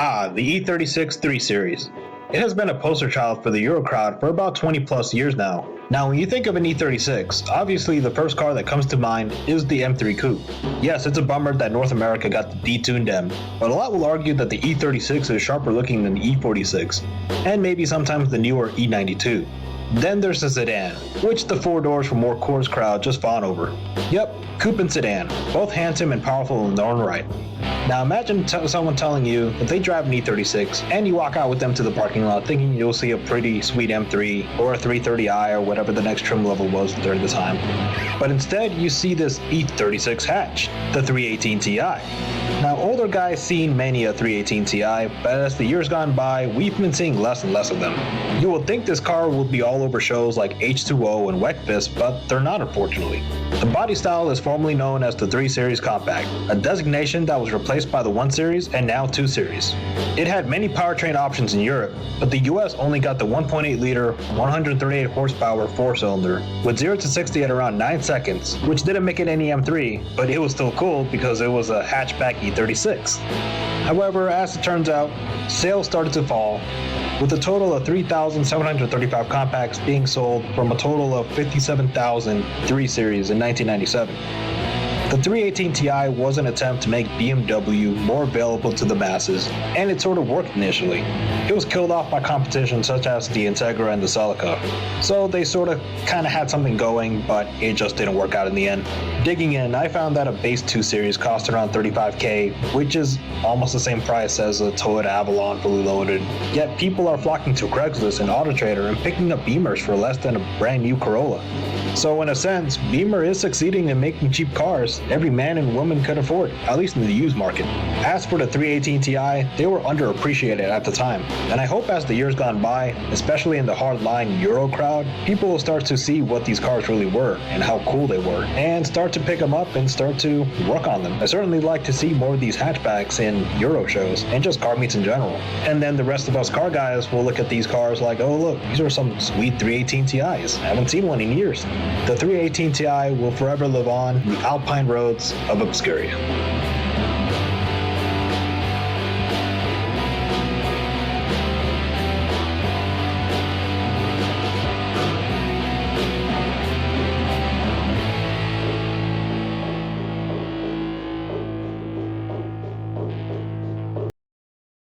The E36 3 Series. It has been a poster child for the Euro crowd for about 20 plus years now. Now when you think of an E36, obviously the first car that comes to mind is the M3 Coupe. Yes, it's a bummer that North America got the detuned M, but a lot will argue that the E36 is sharper looking than the E46, and maybe sometimes the newer E92. Then there's the sedan, which the four doors for more Coors crowd just fawn over. Yep, coupe and sedan, both handsome and powerful in their own right. Now imagine someone telling you that they drive an E36 and you walk out with them to the parking lot thinking you'll see a pretty sweet M3 or a 330i or whatever the next trim level was during the time. But instead you see this E36 hatch, the 318 Ti. Now older guys seen many a 318 Ti, but as the years gone by, we've been seeing less and less of them. You would think this car would be all over shows like H2O and Wreckfest, but they're not, unfortunately. The body style is formerly known as the 3 Series Compact, a designation that was replaced by the 1 Series and now 2 Series. It had many powertrain options in Europe, but the US only got the 1.8 liter, 138 horsepower 4-cylinder with 0 to 60 at around 9 seconds, which didn't make it any M3, but it was still cool because it was a hatchback E36. However, as it turns out, sales started to fall, with a total of 3,735 compacts being sold from a total of 57,000 3 Series in 1997. The 318 Ti was an attempt to make BMW more available to the masses, and it sort of worked initially. It was killed off by competition such as the Integra and the Celica, so they sort of kind of had something going, but it just didn't work out in the end. Digging in, I found that a base 2 Series cost around $35K, which is almost the same price as a Toyota Avalon fully loaded, yet people are flocking to Craigslist and AutoTrader and picking up Bimmers for less than a brand new Corolla. So in a sense, Beamer is succeeding in making cheap cars every man and woman could afford, at least in the used market. As for the 318 Ti, they were underappreciated at the time, and I hope as the years gone by, especially in the hardline Euro crowd, people will start to see what these cars really were and how cool they were, and start to pick them up and start to work on them. I certainly like to see more of these hatchbacks in Euro shows and just car meets in general. And then the rest of us car guys will look at these cars like, oh look, these are some sweet 318 Ti's. I haven't seen one in years. The 318 Ti will forever live on the alpine roads of Obscuria.